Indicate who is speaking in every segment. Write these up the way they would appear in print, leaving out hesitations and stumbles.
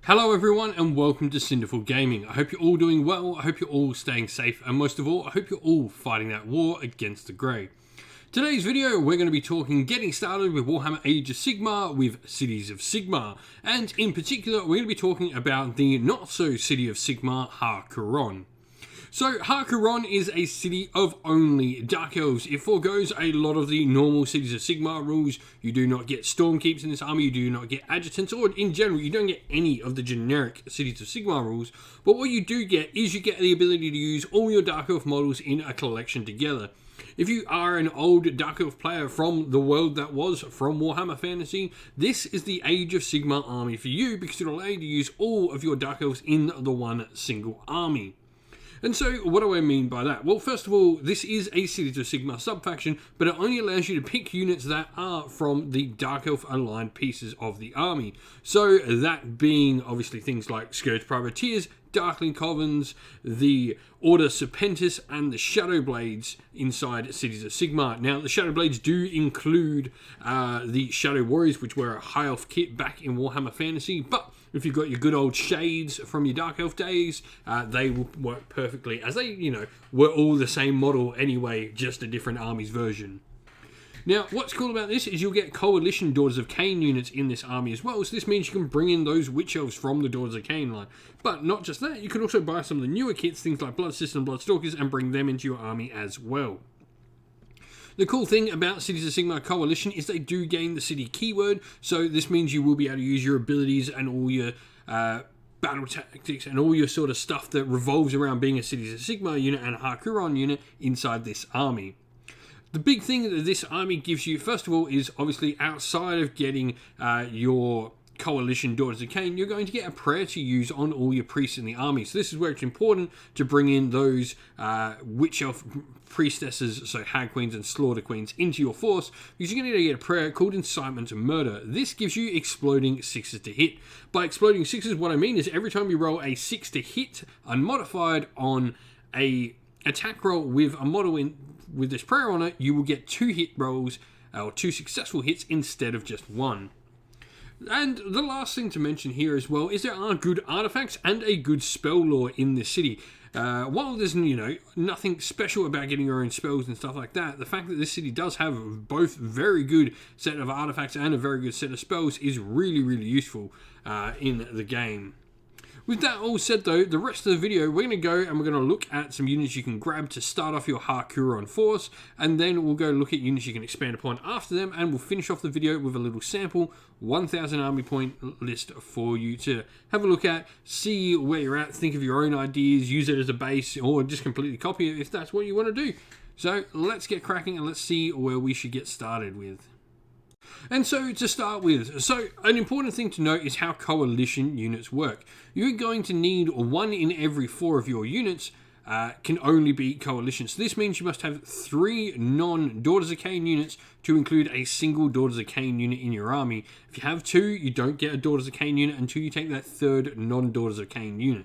Speaker 1: Hello everyone and welcome to Cinderful Gaming. I hope you're all doing well, I hope you're all staying safe, and most of all, I hope you're all fighting that war against the Grey. Today's video, we're going to be getting started with Warhammer Age of Sigmar with Cities of Sigmar, and in particular, we're going to be talking about the not-so-City of Sigmar, Har Kuron. So, Har Kuron is a city of only Dark Elves. It forgoes a lot of the normal Cities of Sigmar rules. You do not get Stormkeeps in this army, you do not get Adjutants, or in general, you don't get any of the generic Cities of Sigmar rules. But what you do get is you get the ability to use all your Dark Elf models in a collection together. If you are an old Dark Elf player from the world that was from Warhammer Fantasy, this is the Age of Sigmar army for you because it'll allow you to use all of your Dark Elves in the one single army. And so, what do I mean by that? Well, first of all, this is a Cities of Sigmar sub-faction, but it only allows you to pick units that are from the Dark Elf aligned pieces of the army. So, that being obviously things like Scourge Privateers, Darkling Covens, the Order Serpentis, and the Shadow Blades inside Cities of Sigmar. Now, the Shadow Blades do include the Shadow Warriors, which were a High Elf kit back in Warhammer Fantasy, but if you've got your good old Shades from your Dark Elf days, they will work perfectly, as they, were all the same model anyway, just a different army's version. Now, what's cool about this is you'll get Coalition Daughters of Cain units in this army as well, so this means you can bring in those Witch Elves from the Daughters of Cain line. But not just that, you can also buy some of the newer kits, things like Bloodsisters and Bloodstalkers, and bring them into your army as well. The cool thing about Cities of Sigmar Coalition is they do gain the city keyword, so this means you will be able to use your abilities and all your battle tactics and all your sort of stuff that revolves around being a Cities of Sigmar unit and a Har Kuron unit inside this army. The big thing that this army gives you, first of all, is obviously outside of getting your Coalition Daughters of Cain, you're going to get a prayer to use on all your priests in the army. So this is where it's important to bring in those Witch Elf priestesses, so Hag Queens and Slaughter Queens, into your force, because you're going to get a prayer called Incitement to Murder. This gives you exploding 6s to hit. By exploding 6s, what I mean is every time you roll a 6 to hit, unmodified on a attack roll with a model with this prayer on it, you will get 2 hit rolls, or 2 successful hits instead of just 1. And the last thing to mention here as well is there are good artifacts and a good spell lore in this city. While there's, nothing special about getting your own spells and stuff like that, the fact that this city does have both very good set of artifacts and a very good set of spells is really, really useful in the game. With that all said though, the rest of the video, we're going to go and we're going to look at some units you can grab to start off your Har Kuron force, and then we'll go look at units you can expand upon after them, and we'll finish off the video with a little sample 1000 army point list for you to have a look at, see where you're at, think of your own ideas, use it as a base, or just completely copy it if that's what you want to do. So let's get cracking and let's see where we should get started with. And so to start with, an important thing to note is how coalition units work. You're going to need 1 in every 4 of your units can only be coalition. So this means you must have 3 non-Daughters of Cain units to include a single Daughters of Cain unit in your army. If you have 2, you don't get a Daughters of Cain unit until you take that 3rd non-Daughters of Cain unit.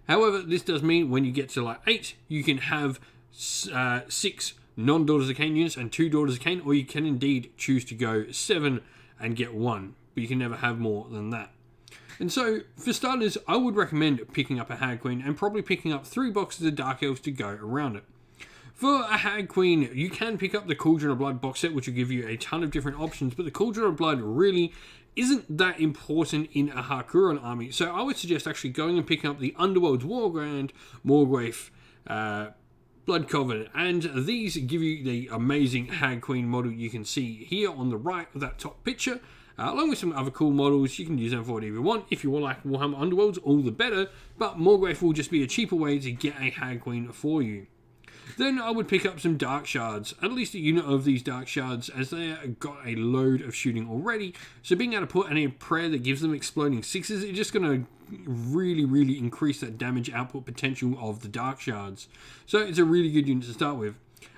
Speaker 1: However, this does mean when you get to like 8, you can have 6 non-Daughters of Cain units and 2 Daughters of Cain, or you can indeed choose to go 7 and get 1, but you can never have more than that. And so, for starters, I would recommend picking up a Hag Queen and probably picking up 3 boxes of Dark Elves to go around it. For a Hag Queen, you can pick up the Cauldron of Blood box set, which will give you a ton of different options, but the Cauldron of Blood really isn't that important in a Har Kuron army, so I would suggest actually going and picking up the Underworld's Wargrand, Morgrave, Blood Covenant, and these give you the amazing Hag Queen model you can see here on the right of that top picture, along with some other cool models. You can use them for whatever you want. If you want like Warhammer Underworlds, all the better, but Morgrave will just be a cheaper way to get a Hag Queen for you. Then I would pick up some Dark Shards, at least a unit of these Dark Shards, as they got a load of shooting already, so being able to put in a prayer that gives them exploding 6s is just going to really, really increase that damage output potential of the Dark Shards. So it's a really good unit to start with.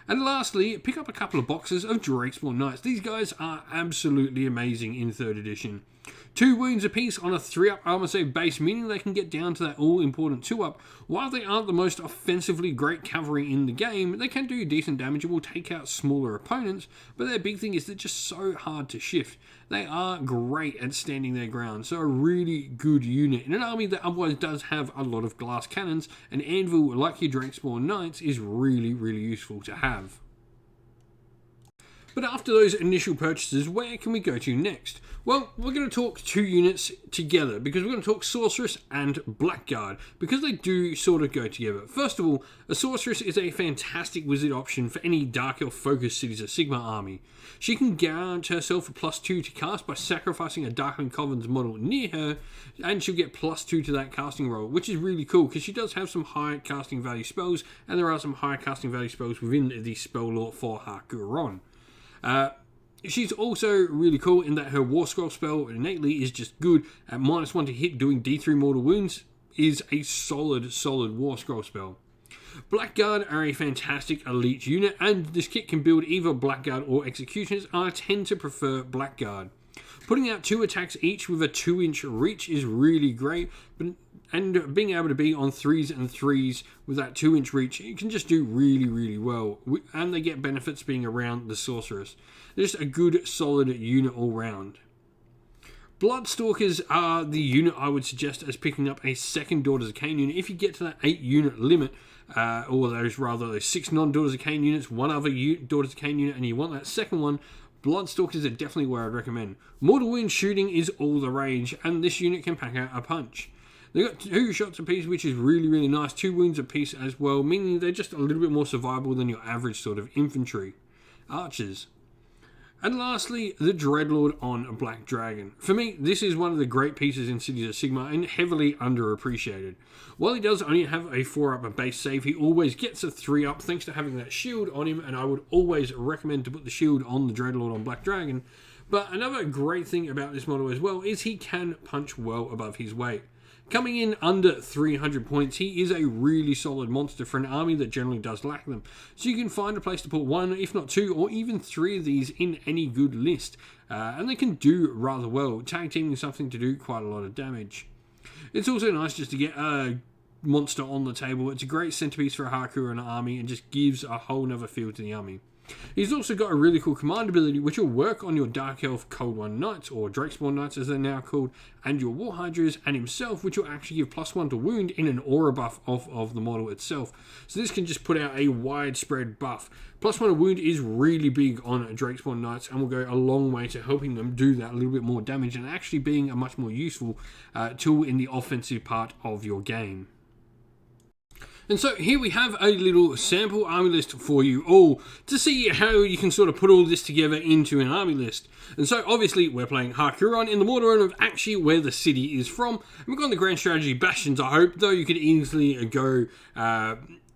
Speaker 1: And lastly, pick up a couple of boxes of Drakespawn Knights. These guys are absolutely amazing in 3rd edition. 2 wounds apiece on a 3-up armor save base, meaning they can get down to that all-important 2-up. While they aren't the most offensively great cavalry in the game, they can do decent damage and will take out smaller opponents, but their big thing is they're just so hard to shift. They are great at standing their ground, so a really good unit in an army that otherwise does have a lot of glass cannons. An anvil like your Drakespawn Knights is really useful to have. But after those initial purchases, where can we go to next? Well, we're going to talk 2 units together, because we're going to talk Sorceress and Blackguard, because they do sort of go together. First of all, a Sorceress is a fantastic wizard option for any Dark Elf focused Cities of Sigmar army. She can guarantee herself a +2 to cast by sacrificing a Darkling Coven's model near her, and she'll get +2 to that casting roll, which is really cool, because she does have some high casting value spells, and there are some high casting value spells within the spell lore for Har Kuron. She's also really cool in that her War Scroll spell innately is just good at -1 to hit, doing D3 mortal wounds is a solid War Scroll spell. Blackguard are a fantastic elite unit, and this kit can build either Blackguard or Executioners. I tend to prefer Blackguard. Putting out 2 attacks each with a 2-inch reach is really great, and being able to be on 3s and 3s with that 2-inch reach, you can just do really well, and they get benefits being around the Sorceress. They're just a good, solid unit all round. Bloodstalkers are the unit I would suggest as picking up a second Daughters of Cain unit. If you get to that 8 unit limit, or those 6 non-Daughters of Cain units, 1 other Daughters of Cain unit, and you want that second one, Bloodstalkers are definitely where I'd recommend. Mortal wound shooting is all the rage, and this unit can pack out a punch. They've got 2 shots apiece, which is really nice. 2 wounds apiece as well, meaning they're just a little bit more survivable than your average sort of infantry. Archers. And lastly, the Dreadlord on a Black Dragon. For me, this is one of the great pieces in Cities of Sigmar and heavily underappreciated. While he does only have a 4-up base save, he always gets a 3-up thanks to having that shield on him, and I would always recommend to put the shield on the Dreadlord on Black Dragon. But another great thing about this model as well is he can punch well above his weight. Coming in under 300 points, he is a really solid monster for an army that generally does lack them. So you can find a place to put 1, if not 2, or even 3 of these in any good list. And they can do rather well, tag teaming something to do quite a lot of damage. It's also nice just to get a monster on the table. It's a great centerpiece for a Har Kuron army and just gives a whole nother feel to the army. He's also got a really cool command ability which will work on your Dark Elf Cold One Knights, or Drakespawn Knights as they're now called, and your War Hydras, and himself, which will actually give +1 to wound in an aura buff off of the model itself. So this can just put out a widespread buff. +1 to wound is really big on Drakespawn Knights and will go a long way to helping them do that a little bit more damage and actually being a much more useful tool in the offensive part of your game. And so here we have a little sample army list for you all to see how you can sort of put all this together into an army list. And so obviously we're playing Har Kuron in the mortal realm of actually where the city is from. And we've got the grand strategy Bastions, I hope, though you could easily go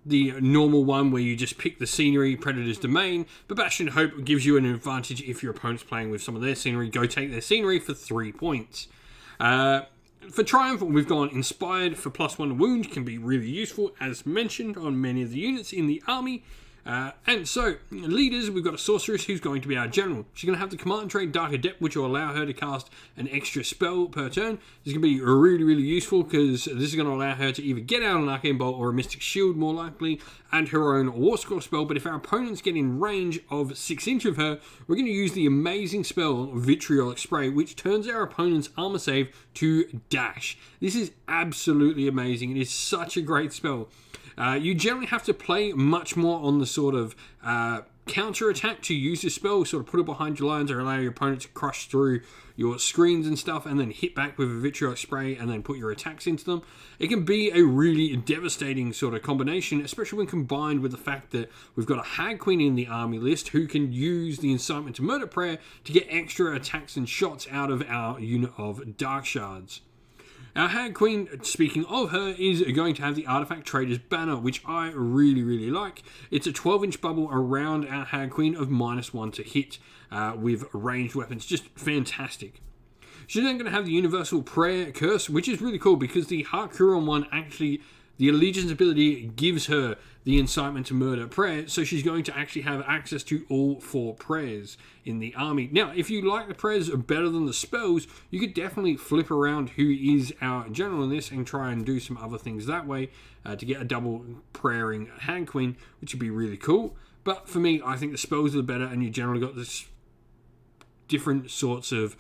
Speaker 1: the normal one where you just pick the scenery, Predator's Domain. But Bastion Hope gives you an advantage if your opponent's playing with some of their scenery. Go take their scenery for 3 points. For Triumph, we've gone Inspired for +1 wound, can be really useful, as mentioned, on many of the units in the army. And so, leaders, we've got a Sorceress who's going to be our general. She's going to have the command trait Dark Adept, which will allow her to cast an extra spell per turn. This is going to be really useful, because this is going to allow her to either get out an Arcane Bolt or a Mystic Shield, more likely, and her own War Scroll spell. But if our opponents get in range of 6 inch of her, we're going to use the amazing spell Vitriolic Spray, which turns our opponent's armor save to dash. This is absolutely amazing. It is such a great spell. You generally have to play much more on the sort of counter attack to use this spell, sort of put it behind your lines or allow your opponent to crush through your screens and stuff, and then hit back with a Vitriolic Spray and then put your attacks into them. It can be a really devastating sort of combination, especially when combined with the fact that we've got a Hag Queen in the army list who can use the Incitement to Murder prayer to get extra attacks and shots out of our unit of Dark Shards. Our Hag Queen, speaking of her, is going to have the Artifact Trader's Banner, which I really like. It's a 12-inch bubble around our Hag Queen of -1 to hit with ranged weapons. Just fantastic. She's then going to have the Universal Prayer Curse, which is really cool because the Har Kuron one actually The allegiance ability gives her the incitement to murder prayer, so she's going to actually have access to all 4 prayers in the army. Now, if you like the prayers better than the spells, you could definitely flip around who is our general in this and try and do some other things that way to get a double prayering hand queen, which would be really cool. But for me, I think the spells are better, and you generally got this different sorts of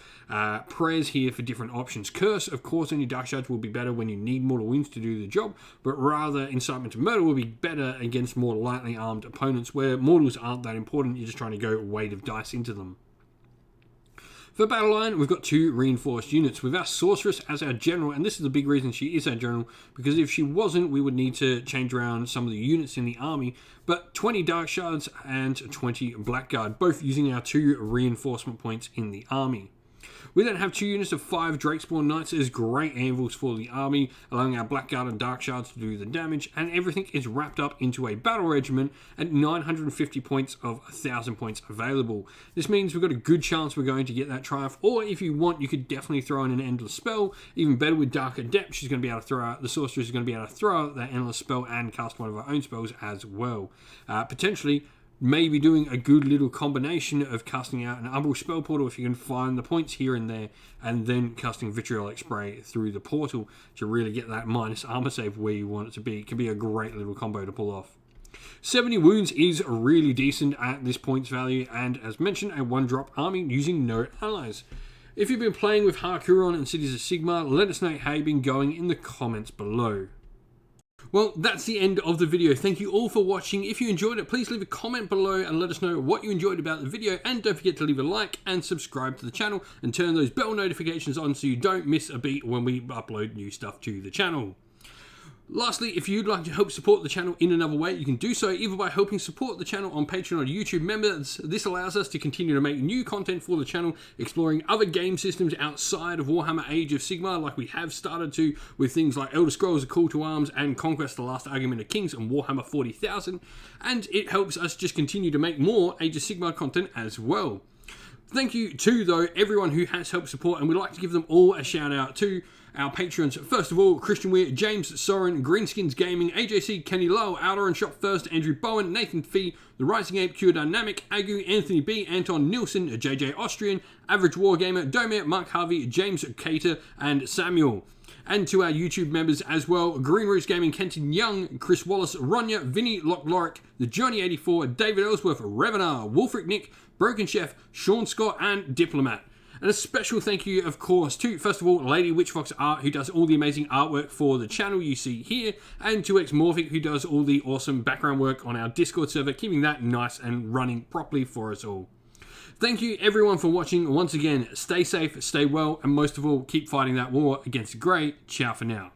Speaker 1: prayers here for different options. Curse, of course, on your Dark Shards will be better when you need mortal wounds to do the job, but rather Incitement to Murder will be better against more lightly armed opponents where mortals aren't that important. You're just trying to go weight of dice into them. For battle line, we've got 2 reinforced units with our Sorceress as our general, and this is the big reason she is our general, because if she wasn't, we would need to change around some of the units in the army. But 20 Dark Shards and 20 Blackguard, both using our 2 reinforcement points in the army. We then have 2 units of 5 Drakespawn Knights as great anvils for the army, allowing our Blackguard and Dark Shards to do the damage, and everything is wrapped up into a battle regiment at 950 points of 1,000 points available. This means we've got a good chance we're going to get that triumph, or if you want, you could definitely throw in an Endless Spell. Even better with Dark Adept, she's going to be able to throw out, the Sorceress is going to be able to throw out that Endless Spell and cast one of her own spells as well. Potentially, maybe doing a good little combination of casting out an Umbral Spell Portal if you can find the points here and there, and then casting Vitriolic Spray through the portal to really get that minus armor save where you want it to be. It can be a great little combo to pull off. 70 wounds is really decent at this points value, and as mentioned, a 1-drop army using no allies. If you've been playing with Har Kuron and Cities of Sigmar, let us know how you've been going in the comments below. Well, that's the end of the video. Thank you all for watching. If you enjoyed it, please leave a comment below and let us know what you enjoyed about the video. And don't forget to leave a like and subscribe to the channel and turn those bell notifications on so you don't miss a beat when we upload new stuff to the channel. Lastly, if you'd like to help support the channel in another way, you can do so either by helping support the channel on Patreon or YouTube members. This allows us to continue to make new content for the channel, exploring other game systems outside of Warhammer Age of Sigmar, like we have started to with things like Elder Scrolls: A Call to Arms and Conquest: The Last Argument of Kings and Warhammer 40,000, and it helps us just continue to make more Age of Sigmar content as well. Thank you to, though, everyone who has helped support, and we'd like to give them all a shout out to our patrons. First of all, Christian Weir, James Soren, Greenskins Gaming, AJC, Kenny Lowe, Outer and Shop First, Andrew Bowen, Nathan Fee, The Rising Ape, Cure Dynamic, Agu, Anthony B, Anton Nilsson, JJ Austrian, Average Wargamer, Domir, Mark Harvey, James Cater, and Samuel. And to our YouTube members as well, Green Roots Gaming, Kenton Young, Chris Wallace, Ronya, Vinny Lockloric, The Journey 84, David Ellsworth, Revenar, Wolfric Nick, Broken Chef, Sean Scott, and Diplomat. And a special thank you, of course, to, first of all, Lady Witchfox Art, who does all the amazing artwork for the channel you see here, and to Xmorphic, who does all the awesome background work on our Discord server, keeping that nice and running properly for us all. Thank you, everyone, for watching. Once again, stay safe, stay well, and most of all, keep fighting that war against Grey. Ciao for now.